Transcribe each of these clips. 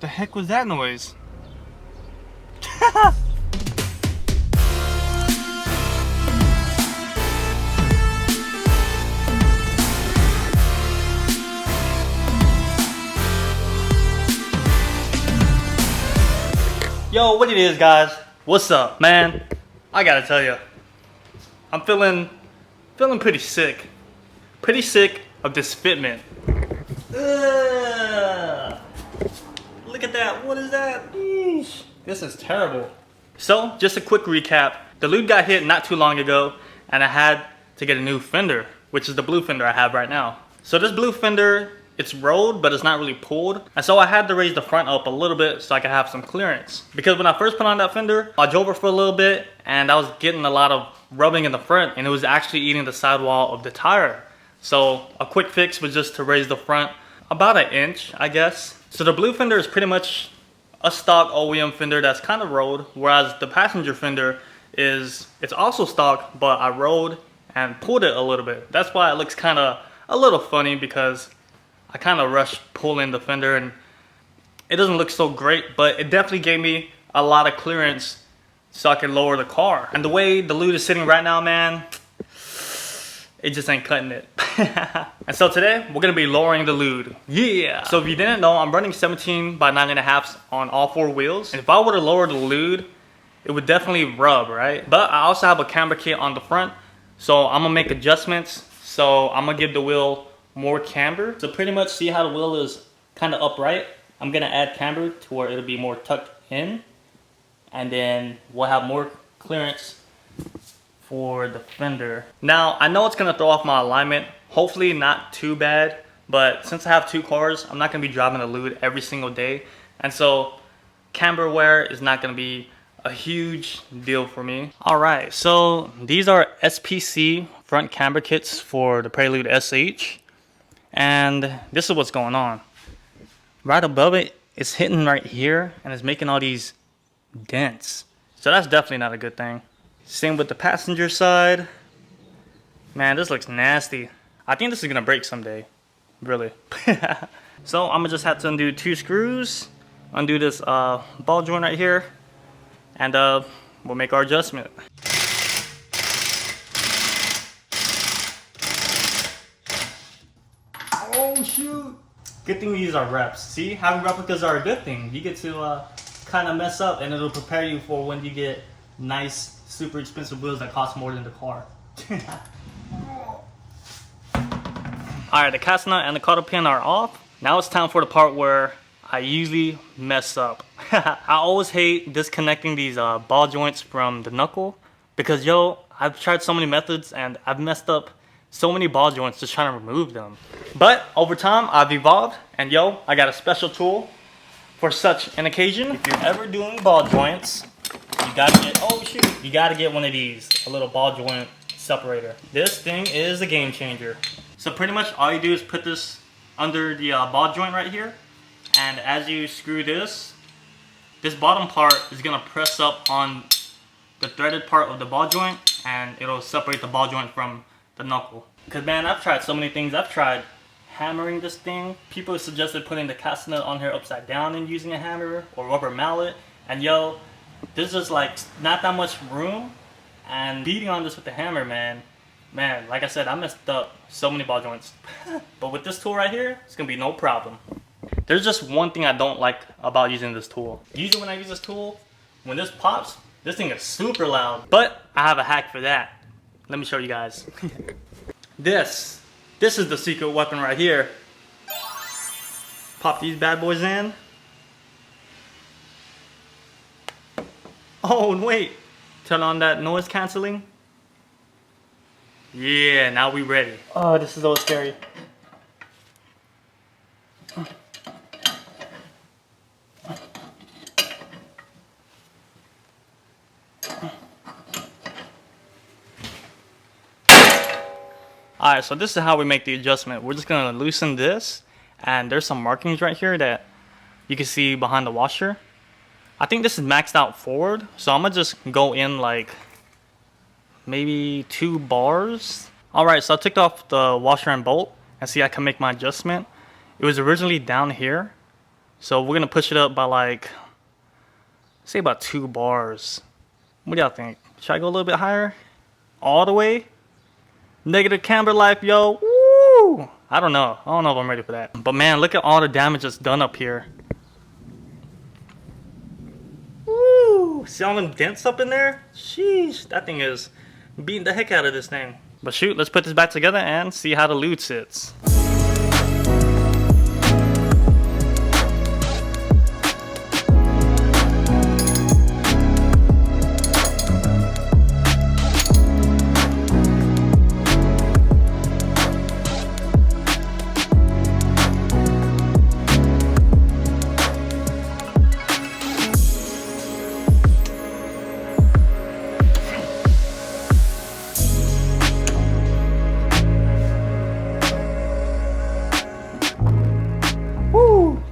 The heck was that noise? Yo, what it is, guys? What's up, man? I gotta tell you, I'm feeling pretty sick. Pretty sick of this fitment. Ugh. Look at that. What is that? Eesh. This is terrible. So, just a quick recap. The Prelude got hit not too long ago, and I had to get a new fender, which is the blue fender I have right now. So this blue fender, it's rolled, but it's not really pulled. And so I had to raise the front up a little bit so I could have some clearance. Because when I first put on that fender, I drove it for a little bit, and I was getting a lot of rubbing in the front, and it was actually eating the sidewall of the tire. So a quick fix was just to raise the front about an inch, I guess. So the blue fender is pretty much a stock OEM fender that's kind of rolled, whereas the passenger fender it's also stock, but I rolled and pulled it a little bit. That's why it looks kind of a little funny, because I kind of rushed pulling the fender and it doesn't look so great, but it definitely gave me a lot of clearance so I can lower the car. And the way the Prelude is sitting right now, man, it just ain't cutting it. And so today, we're gonna be lowering the Prelude. Yeah! So if you didn't know, I'm running 17 by 9.5 on all four wheels. And if I were to lower the Prelude, it would definitely rub, right? But I also have a camber kit on the front, so I'm gonna make adjustments. So I'm gonna give the wheel more camber. So pretty much see how the wheel is kind of upright. I'm gonna add camber to where it'll be more tucked in. And then we'll have more clearance for the fender. Now, I know it's gonna throw off my alignment. Hopefully not too bad, but since I have two cars, I'm not gonna be driving the Prelude every single day. And so camber wear is not gonna be a huge deal for me. All right, so these are SPC front camber kits for the Prelude SH. And this is what's going on. Right above it, it's hitting right here and it's making all these dents. So that's definitely not a good thing. Same with the passenger side. Man, this looks nasty. I think this is gonna break someday, really. So I'm gonna just have to undo two screws, undo this ball joint right here, and we'll make our adjustment. Oh shoot! Good thing these are reps. See, having replicas are a good thing. You get to kind of mess up, and it'll prepare you for when you get nice, super expensive wheels that cost more than the car. Alright, the cast nut and the cotter pin are off. Now it's time for the part where I usually mess up. I always hate disconnecting these ball joints from the knuckle, because yo, I've tried so many methods and I've messed up so many ball joints just trying to remove them. But over time, I've evolved, and yo, I got a special tool for such an occasion. If you're ever doing ball joints, you gotta get, oh shoot, you gotta get one of these, a little ball joint separator. This thing is a game changer. So pretty much all you do is put this under the ball joint right here, and as you screw this bottom part is gonna press up on the threaded part of the ball joint, and it'll separate the ball joint from the knuckle. Because man, I've tried so many things. I've tried hammering this thing. People suggested putting the cast nut on here upside down and using a hammer or rubber mallet, and yo, there's just like not that much room, and beating on this with the hammer, man, like I said, I messed up so many ball joints. But with this tool right here, it's gonna be no problem. There's just one thing I don't like about using this tool. Usually when I use this tool, when this pops, this thing is super loud. But I have a hack for that. Let me show you guys. This is the secret weapon right here. Pop these bad boys in. Oh, and wait. Turn on that noise canceling. Yeah, now we ready. Oh, this is so scary. Alright, so this is how we make the adjustment. We're just gonna loosen this, and there's some markings right here that you can see behind the washer. I think this is maxed out forward, so I'm gonna just go in like maybe 2 bars. Alright, so I took off the washer and bolt, and see I can make my adjustment. It was originally down here, So we're gonna push it up by like, say about 2 bars. What do y'all think? Should I go a little bit higher? All the way? Negative camber life, yo. Woo! I don't know if I'm ready for that. But man, look at all the damage that's done up here. Woo! See all them dents up in there? Sheesh, that thing is beating the heck out of this thing. But shoot, let's put this back together and see how the lute sits.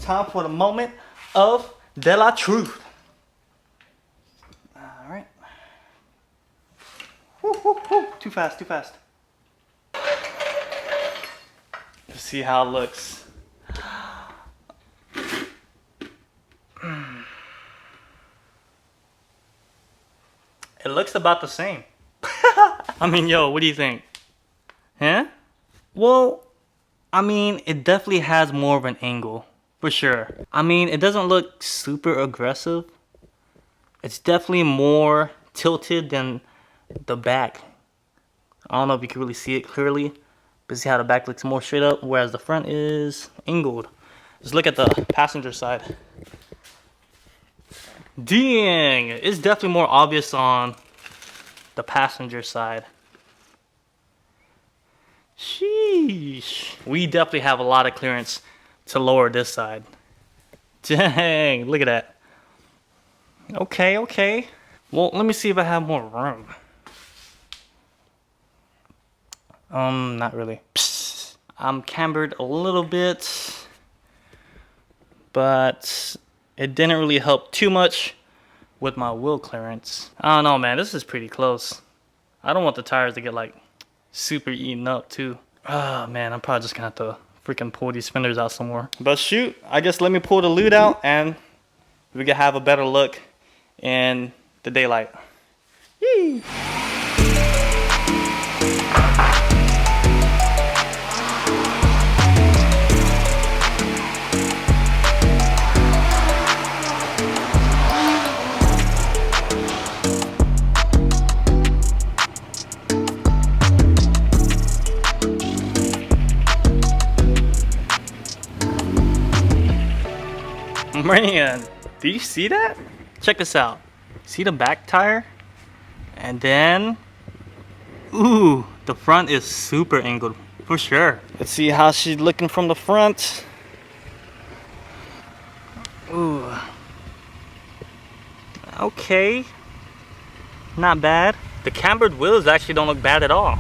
Time for the moment of de la truth. All right. Woo, woo, woo. Too fast, too fast. Let's see how it looks. It looks about the same. I mean, yo, what do you think? Huh? Well, I mean, it definitely has more of an angle. For sure. I mean, it doesn't look super aggressive. It's definitely more tilted than the back. I don't know if you can really see it clearly, but see how the back looks more straight up, whereas the front is angled. Just look at the passenger side. Dang! It's definitely more obvious on the passenger side. Sheesh. We definitely have a lot of clearance to lower this side. Dang, look at that. Okay, okay. Well, let me see if I have more room. Not really. Psst. I'm cambered a little bit, but it didn't really help too much with my wheel clearance. I don't know, man. This is pretty close. I don't want the tires to get like super eaten up too. Oh man, I'm probably just gonna have to freaking pull these fenders out some more. But shoot, I guess let me pull the lute out and we can have a better look in the daylight. Yee. Man, do you see that? Check this out. See the back tire? And then, ooh, the front is super angled for sure. Let's see how she's looking from the front. Ooh. Okay. Not bad. The cambered wheels actually don't look bad at all.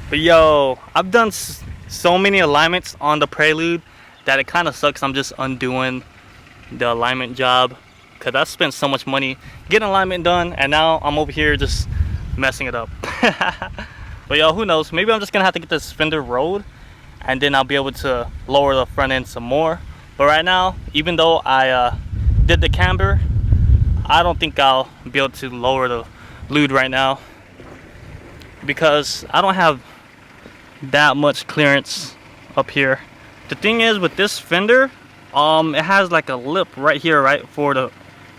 But yo, I've done so many alignments on the Prelude that it kind of sucks. I'm just undoing the alignment job because I spent so much money getting alignment done, and now I'm over here just messing it up. But yo, who knows, maybe I'm just gonna have to get this fender rolled and then I'll be able to lower the front end some more. But right now, even though I did the camber, I don't think I'll be able to lower the lute right now because I don't have that much clearance up here. The thing is with this fender, it has like a lip right here, right, for the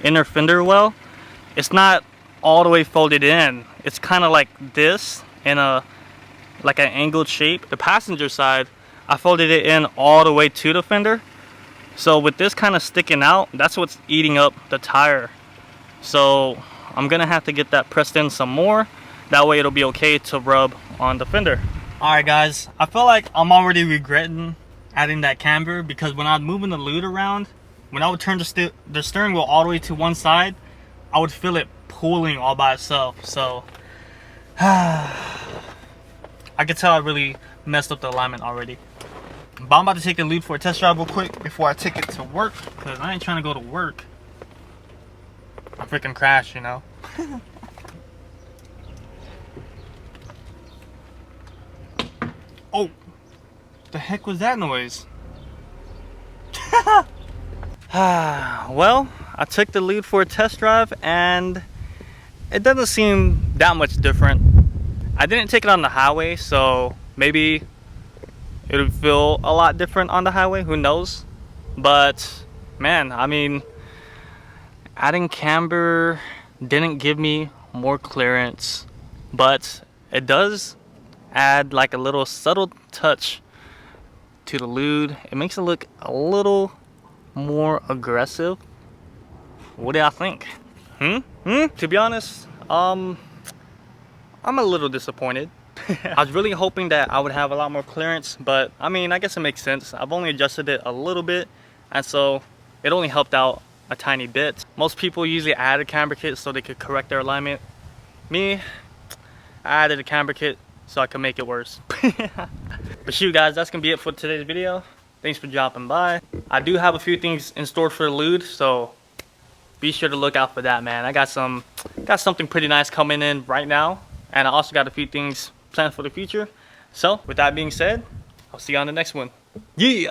inner fender well. It's not all the way folded in. It's kind of like this in a like an angled shape. The passenger side, I folded it in all the way to the fender. So with this kind of sticking out, that's what's eating up the tire. So I'm gonna have to get that pressed in some more. That way it'll be okay to rub on the fender. Alright guys, I feel like I'm already regretting adding that camber because when I was moving the lute around, when I would turn the steering wheel all the way to one side, I would feel it pulling all by itself. So I could tell I really messed up the alignment already. But I'm about to take the lute for a test drive real quick before I take it to work because I ain't trying to go to work. I freaking crash, you know. Oh, the heck was that noise? Well, I took the Prelude for a test drive and it doesn't seem that much different. I didn't take it on the highway, so maybe it would feel a lot different on the highway, who knows. But man, I mean, adding camber didn't give me more clearance, but it does add like a little subtle touch to the Prelude. It makes it look a little more aggressive. What do y'all think? To be honest, I'm a little disappointed. I was really hoping that I would have a lot more clearance, but I mean, I guess it makes sense. I've only adjusted it a little bit, and so it only helped out a tiny bit. Most people usually add a camber kit so they could correct their alignment. Me, I added a camber kit so I could make it worse. But shoot guys, that's gonna be it for today's video. Thanks for dropping by. I do have a few things in store for the Prelude, so be sure to look out for that, man. I got something pretty nice coming in right now, and I also got a few things planned for the future. So with that being said, I'll see you on the next one. Yeah.